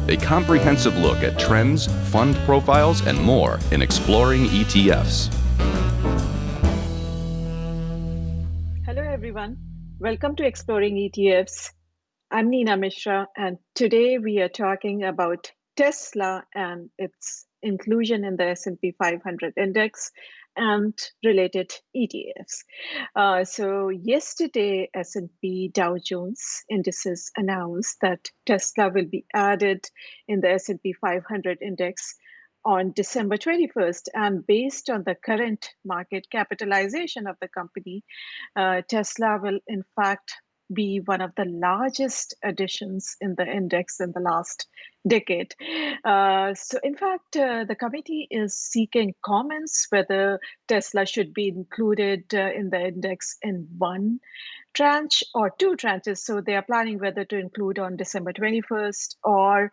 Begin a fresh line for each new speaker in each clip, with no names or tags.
a comprehensive look at trends, fund profiles, and more in Exploring ETFs.
Hello, everyone. Welcome to Exploring ETFs. I'm Neena Mishra, and today we are talking about Tesla and its inclusion in the S&P 500 index and related ETFs. So yesterday, S&P Dow Jones Indices announced that Tesla will be added in the S&P 500 index on December 21st. And based on the current market capitalization of the company, Tesla will in fact be one of the largest additions in the index in the last decade. In fact, the committee is seeking comments whether Tesla should be included in the index in one tranche or two tranches. So they are planning whether to include on December 21st or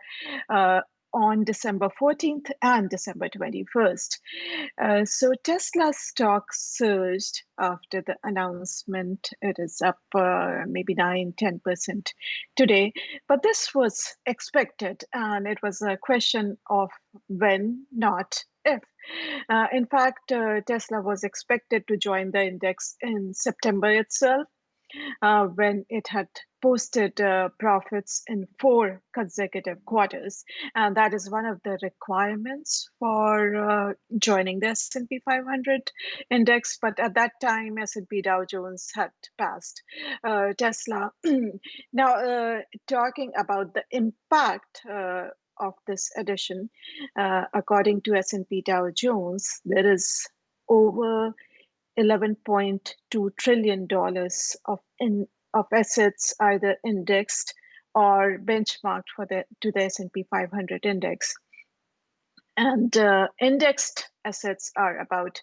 on December 14th and December 21st. So Tesla stock surged after the announcement. It is up maybe 9-10% today. But this was expected, and it was a question of when, not if. In fact, Tesla was expected to join the index in September itself, when it had posted profits in 4 consecutive quarters. And that is one of the requirements for joining the S&P 500 index. But at that time, S&P Dow Jones had passed Tesla. Now, talking about the impact of this addition, according to S&P Dow Jones, there is over $11.2 trillion of assets either indexed or benchmarked to the S&P 500 index. And indexed assets are about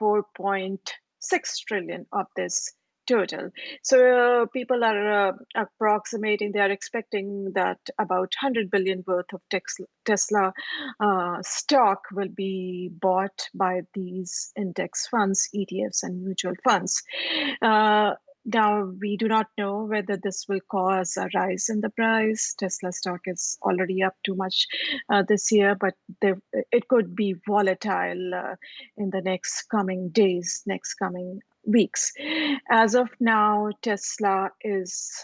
4.6 trillion of this total. So people are approximating, they are expecting that about 100 billion worth of Tesla stock will be bought by these index funds, ETFs, and mutual funds. Now, we do not know whether this will cause a rise in the price. Tesla stock is already up too much this year, but it could be volatile in the next coming days, next coming weeks. As of now, Tesla is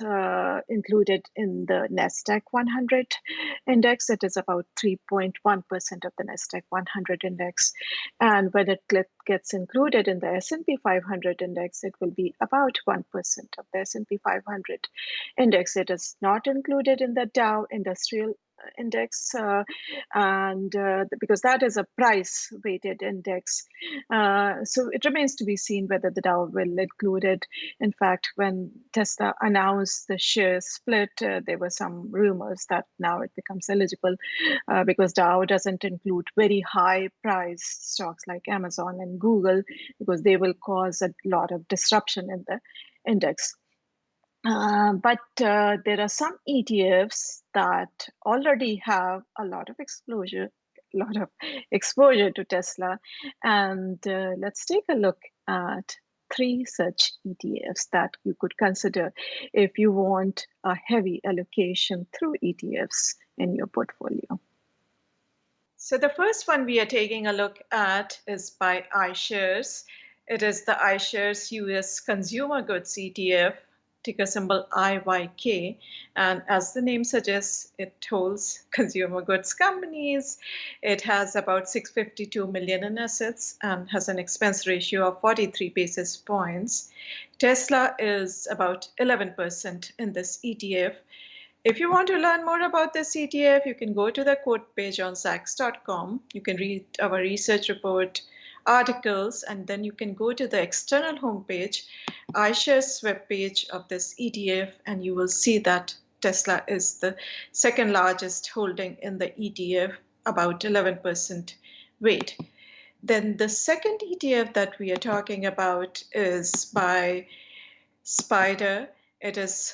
included in the Nasdaq 100 index. It is about 3.1% of the Nasdaq 100 index. And when it gets included in the S&P 500 index, it will be about 1% of the S&P 500 index. It is not included in the Dow Industrial Index, because that is a price weighted index. So it remains to be seen whether the Dow will include it. In fact, when Tesla announced the share split, there were some rumors that now it becomes eligible because Dow doesn't include very high priced stocks like Amazon and Google, because they will cause a lot of disruption in the index. But there are some ETFs that already have a lot of exposure to Tesla. And let's take a look at 3 such ETFs that you could consider if you want a heavy allocation through ETFs in your portfolio. So the first one we are taking a look at is by iShares. It is the iShares US Consumer Goods ETF, ticker symbol IYK, and as the name suggests, it holds consumer goods companies. It has about 652 million in assets and has an expense ratio of 43 basis points. Tesla is about 11% in this ETF. If you want to learn more about this ETF, you can go to the quote page on Zacks.com. You can read our research report, articles, and then you can go to the external homepage, iShares webpage of this ETF, and you will see that Tesla is the second largest holding in the ETF, about 11% weight. Then the second ETF that we are talking about is by Spider. It is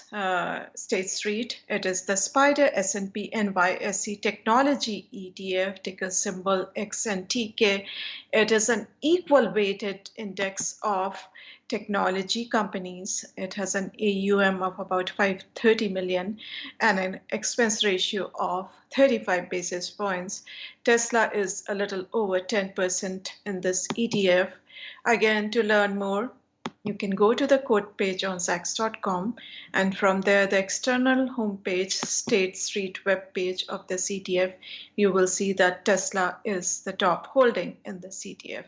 State Street. It is the SPDR S&P NYSE Technology ETF, ticker symbol XNTK. It is an equal weighted index of technology companies. It has an AUM of about 530 million and an expense ratio of 35 basis points. Tesla is a little over 10% in this ETF. Again, to learn more, you can go to the quote page on Zacks.com, and from there, the external homepage, State Street web page of the CTF, you will see that Tesla is the top holding in the CTF.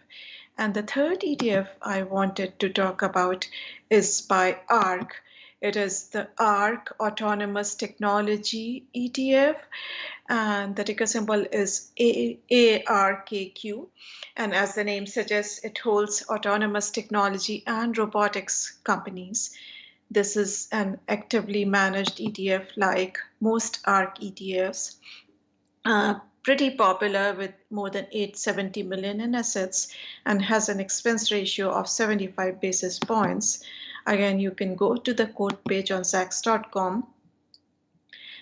And the third ETF I wanted to talk about is by ARK. It is the ARK Autonomous Technology ETF, and the ticker symbol is ARKQ. And as the name suggests, it holds autonomous technology and robotics companies. This is an actively managed ETF like most ARK ETFs. Pretty popular with more than 870 million in assets and has an expense ratio of 75 basis points. Again, you can go to the quote page on Zacks.com,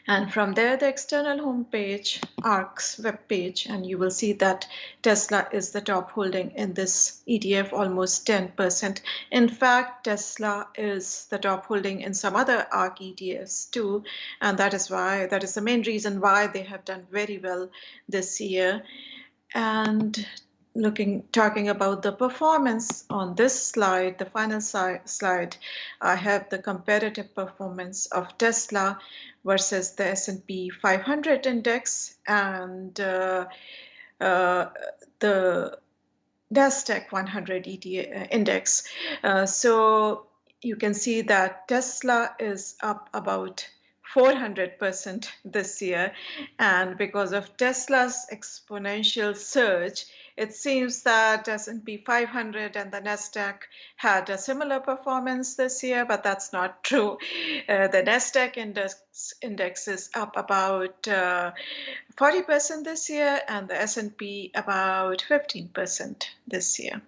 and from there, the external homepage, ARK's webpage, and you will see that Tesla is the top holding in this ETF, almost 10%. In fact, Tesla is the top holding in some other ARK ETFs too, and that is the main reason why they have done very well this year. And talking about the performance on this slide, the final slide, I have the comparative performance of Tesla versus the S&P 500 index and the Nasdaq 100 index. So you can see that Tesla is up about 400% this year, and because of Tesla's exponential surge, it seems that S&P 500 and the Nasdaq had a similar performance this year, but that's not true. The Nasdaq index is up about 40% this year, and the S&P about 15% this year.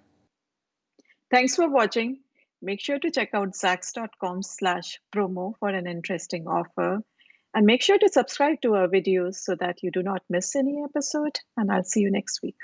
Thanks for watching. Make sure to check out Zacks.com/promo for an interesting offer. And make sure to subscribe to our videos so that you do not miss any episode. And I'll see you next week.